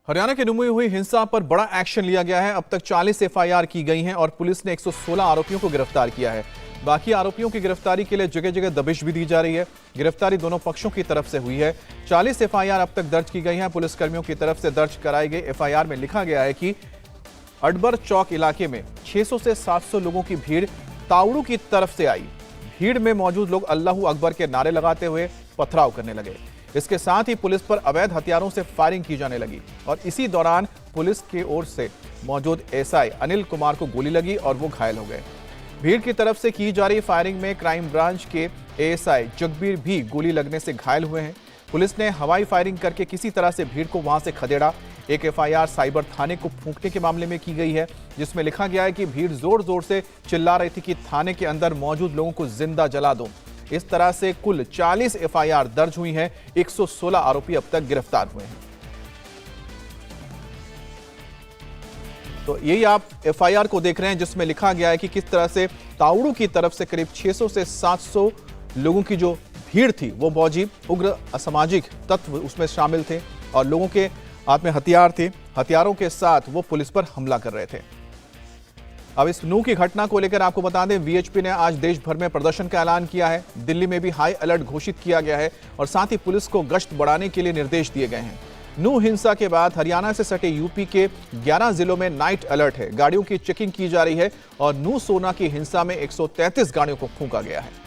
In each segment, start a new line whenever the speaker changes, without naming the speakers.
हरियाणा के नुमा में हुई हिंसा पर बड़ा एक्शन लिया गया है। अब तक 40 एफआईआर की गई हैं और पुलिस ने 116 आरोपियों को गिरफ्तार किया है। बाकी आरोपियों की गिरफ्तारी के लिए जगह जगह दबिश भी दी जा रही है। गिरफ्तारी दोनों पक्षों की तरफ से हुई है। 40 एफआईआर अब तक दर्ज की गई हैं। पुलिसकर्मियों की तरफ से दर्ज कराई गई एफआईआर में लिखा गया है कि अडबर चौक इलाके में 600 से 700 लोगों की भीड़ तावड़ू की तरफ से आई। भीड़ में मौजूद लोग अल्लाहू अकबर के नारे लगाते हुए पथराव करने लगे। इसके साथ ही पुलिस पर अवैध हथियारों से फायरिंग की जाने लगी और इसी दौरान पुलिस की ओर से मौजूद एसआई अनिल कुमार को गोली लगी और वो घायल हो गए। भीड़ की तरफ से की जा रही फायरिंग में क्राइम ब्रांच के एएसआई जगबीर भी गोली लगने से घायल हुए हैं। पुलिस ने हवाई फायरिंग करके किसी तरह से भीड़ को वहां से खदेड़ा। एक एफआईआर साइबर थाने को फूंकने के मामले में की गई है, जिसमें लिखा गया है कि भीड़ जोर जोर से चिल्ला रही थी कि थाने के अंदर मौजूद लोगों को जिंदा जला दो। इस तरह से कुल 40 एफआईआर दर्ज हुई हैं। 116 आरोपी अब तक गिरफ्तार हुए हैं। तो यही आप एफआईआर को देख रहे हैं, जिसमें लिखा गया है कि किस तरह से तावड़ू की तरफ से करीब 600 से 700 लोगों की जो भीड़ थी वो फौजी उग्र असामाजिक तत्व उसमें शामिल थे और लोगों के हाथ में हथियार थे। हथियारों के साथ वो पुलिस पर हमला कर रहे थे। अब इस नू की घटना को लेकर आपको बता दें, वीएचपी ने आज देश भर में प्रदर्शन का ऐलान किया है। दिल्ली में भी हाई अलर्ट घोषित किया गया है और साथ ही पुलिस को गश्त बढ़ाने के लिए निर्देश दिए गए हैं। नू हिंसा के बाद हरियाणा से सटे यूपी के 11 जिलों में नाइट अलर्ट है। गाड़ियों की चेकिंग की जा रही है और नू सोना की हिंसा में 133 गाड़ियों को फूंका गया है।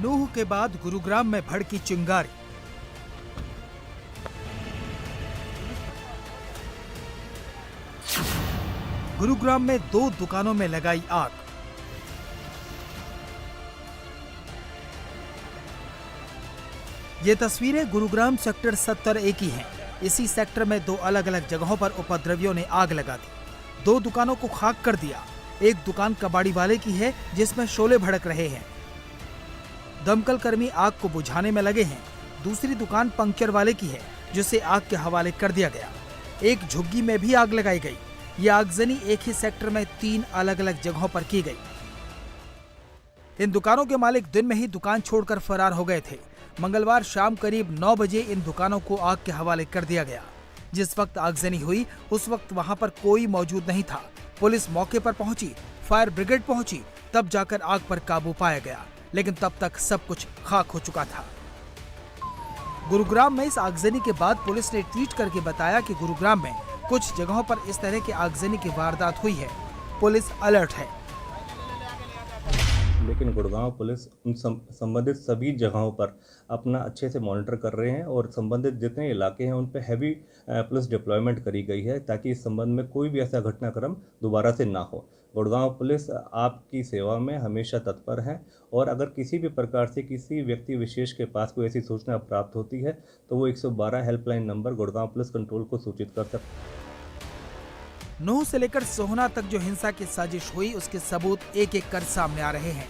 नूह के बाद गुरुग्राम में भड़की चिंगारी। गुरुग्राम में 2 दुकानों में लगाई आग। ये तस्वीरें गुरुग्राम सेक्टर 70A की हैं। इसी सेक्टर में 2 अलग अलग जगहों पर उपद्रवियों ने आग लगा दी। 2 दुकानों को खाक कर दिया। एक दुकान कबाड़ी वाले की है जिसमें शोले भड़क रहे हैं। दमकल कर्मी आग को बुझाने में लगे हैं। दूसरी दुकान पंक्चर वाले की है जिसे आग के हवाले कर दिया गया। एक झुग्गी में भी आग लगाई गई। ये आगजनी एक ही सेक्टर में 3 अलग अलग जगहों पर की गई। इन दुकानों के मालिक दिन में ही दुकान छोड़कर फरार हो गए थे। मंगलवार शाम करीब 9 बजे इन दुकानों को आग के हवाले कर दिया गया। जिस वक्त आगजनी हुई उस वक्त वहां पर कोई मौजूद नहीं था। पुलिस मौके पर पहुंची, फायर ब्रिगेड पहुंची, तब जाकर आग पर काबू पाया गया, लेकिन तब तक सब कुछ खाक हो चुका था। गुरुग्राम में इस आगजनी के बाद पुलिस ने ट्वीट करके बताया कि गुरुग्राम में कुछ जगहों पर इस तरह की आगजनी की वारदात हुई है। पुलिस अलर्ट है।
लेकिन गुड़गांव पुलिस उन संबंधित सभी जगहों पर अपना अच्छे से मॉनिटर कर रहे हैं और संबंधित जितने इलाके हैं उन पर हैवी पुलिस डिप्लॉयमेंट करी गई है ताकि इस संबंध में कोई भी ऐसा घटनाक्रम दोबारा से ना हो। गुड़गांव पुलिस आपकी सेवा में हमेशा तत्पर है और अगर किसी भी प्रकार से किसी व्यक्ति विशेष के पास कोई ऐसी सूचना प्राप्त होती है तो वो 112 helpline number Gurgaon police control को सूचित कर सकते हैं।
नूह से लेकर सोहना तक जो हिंसा की साजिश हुई उसके सबूत एक एक कर सामने आ रहे हैं।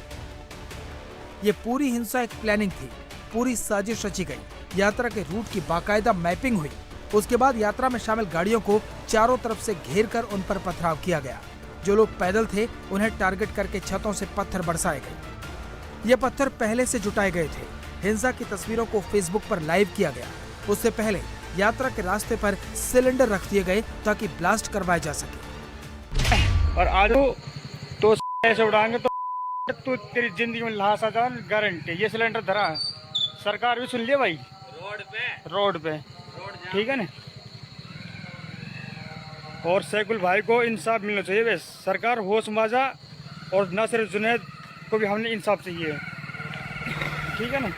ये पूरी हिंसा एक प्लानिंग थी। पूरी साजिश रची गई। यात्रा के रूट की बाकायदा मैपिंग हुई। उसके बाद यात्रा में शामिल गाड़ियों को चारों तरफ से घेर कर उन पर पथराव किया गया। जो लोग पैदल थे उन्हें टारगेट करके छतों से पत्थर बरसाए गए। ये पत्थर पहले से जुटाए गए थे। हिंसा की तस्वीरों को फेसबुक पर लाइव किया गया। उससे पहले यात्रा के रास्ते पर सिलेंडर रख दिए गए ताकि ब्लास्ट करवाए जा सके।
और आज तो ऐसे उड़ाएंगे तो तेरी जिंदगी में लाश आ जाए गारंटी। ये सिलेंडर धरा है, सरकार भी सुन लिया भाई। रोड पे ठीक है ना। और सैकुल भाई को इंसाफ मिलना चाहिए। बस सरकार होश माजा और ना सिर्फ जुनैद को भी हमने इंसाफ चाहिए, ठीक है ना।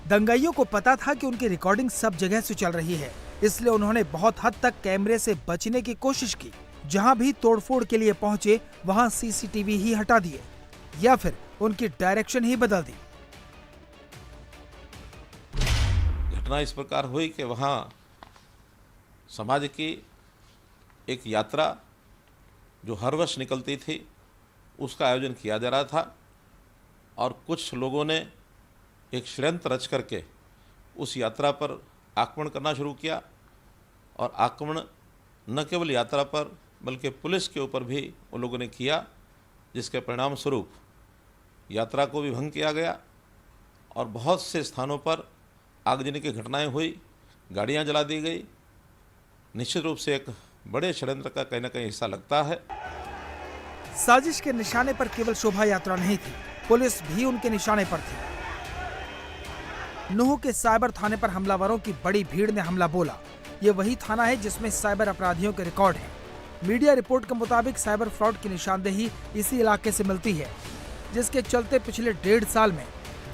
दंगाइयों को पता था कि उनकी रिकॉर्डिंग सब जगह से चल रही है, इसलिए उन्होंने बहुत हद तक कैमरे से बचने की कोशिश की। जहां भी तोड़फोड़ के लिए पहुंचे वहां सीसीटीवी ही हटा दिए या फिर उनकी डायरेक्शन ही बदल दी।
घटना इस प्रकार हुई कि वहां समाज की एक यात्रा जो हर वर्ष निकलती थी उसका आयोजन किया जा रहा था और कुछ लोगों ने एक षड्यंत्र रच करके उस यात्रा पर आक्रमण करना शुरू किया और आक्रमण न केवल यात्रा पर बल्कि पुलिस के ऊपर भी उन लोगों ने किया, जिसके परिणाम स्वरूप यात्रा को भी भंग किया गया और बहुत से स्थानों पर आगजनी की घटनाएं हुई, गाड़ियां जला दी गई। निश्चित रूप से एक बड़े षड्यंत्र का कहीं न कहीं हिस्सा लगता है।
साजिश के निशाने पर केवल शोभा यात्रा नहीं थी, पुलिस भी उनके निशाने पर थी। नूह के साइबर थाने पर हमलावरों की बड़ी भीड़ ने हमला बोला। ये वही थाना है जिसमें साइबर अपराधियों के रिकॉर्ड हैं। मीडिया रिपोर्ट के मुताबिक साइबर फ्रॉड की निशानदेही इसी इलाके से मिलती है, जिसके चलते पिछले 1.5 साल में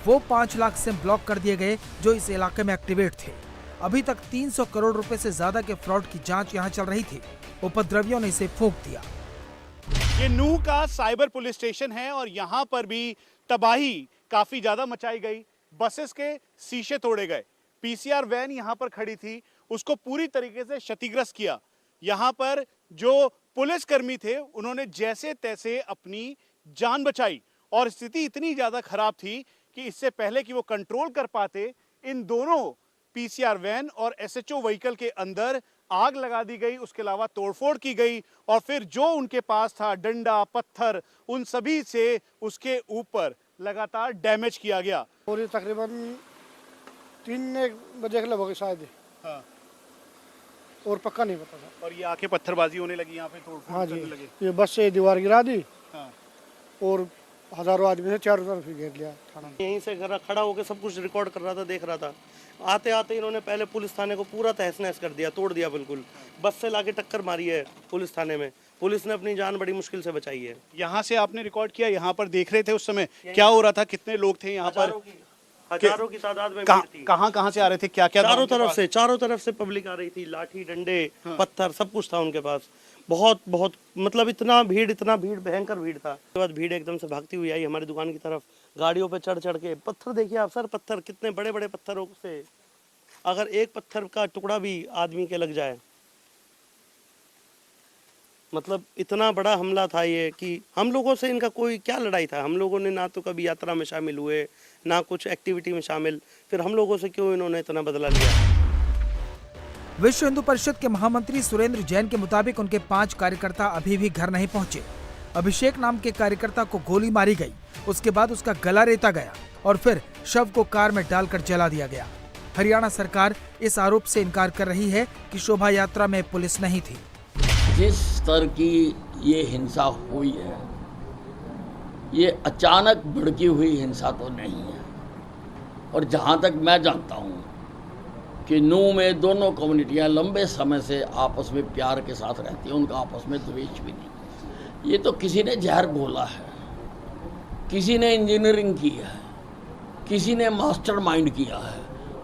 वो 5 लाख सिम ब्लॉक कर दिए गए जो इस इलाके में एक्टिवेट थे। अभी तक 300 करोड़ रुपए से ज्यादा के फ्रॉड की जांच यहां चल रही थी। उपद्रवियों ने इसे फूंक दिया।
ये नूह का साइबर पुलिस स्टेशन है और यहाँ पर भी तबाही काफी ज्यादा मचाई गई। बसेस के शीशे तोड़े गए। पीसीआर वैन यहाँ पर खड़ी थी, उसको पूरी तरीके से क्षतिग्रस्त किया। यहाँ पर जो पुलिसकर्मी थे उन्होंने जैसे तैसे अपनी जान बचाई और स्थिति इतनी ज्यादा खराब थी कि इससे पहले कि वो कंट्रोल कर पाते, इन दोनों पीसीआर वैन और एसएचओ व्हीकल के अंदर आग लगा दी गई। उसके अलावा तोड़फोड़ की गई और फिर जो उनके पास था डंडा, पत्थर, उन सभी से उसके ऊपर लगातार डैमेज किया गया।
और ये तकरीबन 3 बजे के लगभग शायद।
हाँ।
और पक्का नहीं पता था।
और ये आके पत्थरबाजी होने लगी, यहाँ पे तोड़फोड़
हाँ
करने
जी,
लगे।
ये बस से दीवार गिरा दी।
हाँ।
और हजारों आदमी से चारों तरफ ही घेर लिया थाना।
यहीं से खड़ा होकर सब कुछ रिकॉर्ड कर रहा था, देख रहा था। आते आते इन्होंने पहले पुलिस थाने को पूरा तहस नहस कर दिया, तोड़ दिया बिल्कुल। बस से लाके टक्कर मारी है पुलिस थाने में। पुलिस ने अपनी जान बड़ी मुश्किल से बचाई है।
यहाँ से आपने रिकॉर्ड किया, यहाँ पर देख रहे थे उस समय क्या हो रहा था, कितने लोग थे यहाँ पर?
हजारों की तादाद में भीड़ थी।
कहाँ से आ रहे थे, क्या क्या?
चारों तरफ से पब्लिक आ रही थी। लाठी, डंडे, पत्थर सब कुछ था उनके पास। बहुत मतलब इतना भीड़ भयंकर भीड़ था। उसके बाद भीड़ एकदम से भागती हुई आई हमारी दुकान की तरफ, गाड़ियों पे चढ़ के। पत्थर देखिए आप सर, पत्थर कितने बड़े बड़े पत्थरों से, अगर एक पत्थर का टुकड़ा भी आदमी के लग जाए, मतलब इतना बड़ा हमला था ये कि हम लोगों से इनका कोई क्या लड़ाई था। हम लोगों ने ना तो कभी यात्रा में शामिल हुए, ना कुछ एक्टिविटी में शामिल, फिर हम लोगों से क्यों इन्होंने इतना बदला लिया?
विश्व हिंदू परिषद के महामंत्री सुरेंद्र जैन के मुताबिक उनके 5 कार्यकर्ता अभी भी घर नहीं पहुंचे। अभिषेक नाम के कार्यकर्ता को गोली मारी गई, उसके बाद उसका गला रेता गया और फिर शव को कार में डालकर जला दिया गया। हरियाणा सरकार इस आरोप से इनकार कर रही है कि शोभा यात्रा में पुलिस नहीं थी।
जिस स्तर की ये हिंसा हुई है, ये अचानक भड़की हुई हिंसा तो नहीं है। और जहाँ तक मैं जानता हूँ कि नूह में दोनों कम्युनिटियाँ लंबे समय से आपस में प्यार के साथ रहती हैं, उनका आपस में द्वेष भी नहीं। ये तो किसी ने जहर घोला है, किसी ने इंजीनियरिंग की है, किसी ने मास्टरमाइंड किया है।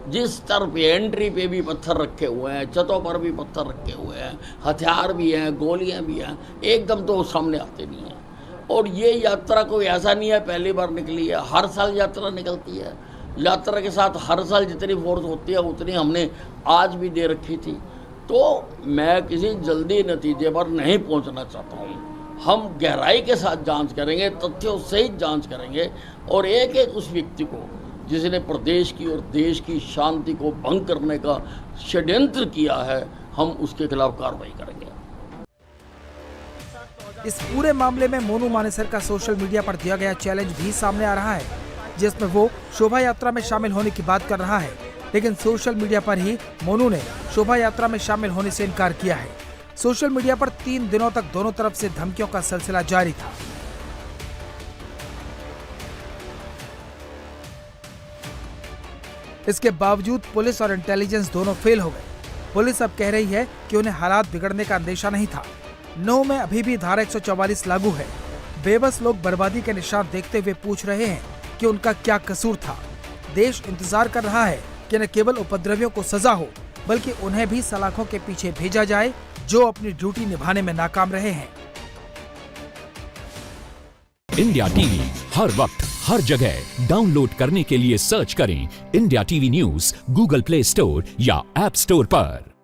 जिस स्तर पे एंट्री पे भी पत्थर रखे हुए हैं, छतों पर भी पत्थर रखे हुए हैं, हथियार भी हैं, गोलियां भी हैं, एकदम तो सामने आते नहीं हैं। और ये यात्रा कोई ऐसा नहीं है पहली बार निकली है, हर साल यात्रा निकलती है। यात्रा के साथ हर साल जितनी फोर्स होती है उतनी हमने आज भी दे रखी थी। तो मैं किसी जल्दी नतीजे पर नहीं पहुंचना चाहता हूं। हम गहराई के साथ जांच करेंगे, तथ्यों सहित जांच करेंगे और एक एक उस व्यक्ति को जिसने प्रदेश की और देश की शांति को भंग करने का षड्यंत्र किया है, हम उसके खिलाफ कार्रवाई करेंगे।
इस पूरे मामले में मोनू मानेसर का सोशल मीडिया पर दिया गया चैलेंज भी सामने आ रहा है, जिसमें वो शोभा यात्रा में शामिल होने की बात कर रहा है, लेकिन सोशल मीडिया पर ही मोनू ने शोभा यात्रा में शामिल होने से इनकार किया है। सोशल मीडिया पर 3 दिनों तक दोनों तरफ से धमकियों का सिलसिला जारी था। इसके बावजूद पुलिस और इंटेलिजेंस दोनों फेल हो गए। पुलिस अब कह रही है कि उन्हें हालात बिगड़ने का अंदेशा नहीं था। नूह में अभी भी धारा 144 लागू है। बेबस लोग बर्बादी के निशान देखते हुए पूछ रहे हैं कि उनका क्या कसूर था। देश इंतजार कर रहा है कि न केवल उपद्रवियों को सजा हो, बल्कि उन्हें भी सलाखों के पीछे भेजा जाए जो अपनी ड्यूटी निभाने में नाकाम रहे हैं।
इंडिया टीवी हर वक्त हर जगह डाउनलोड करने के लिए सर्च करें India TV news Google play store या ऐप स्टोर पर।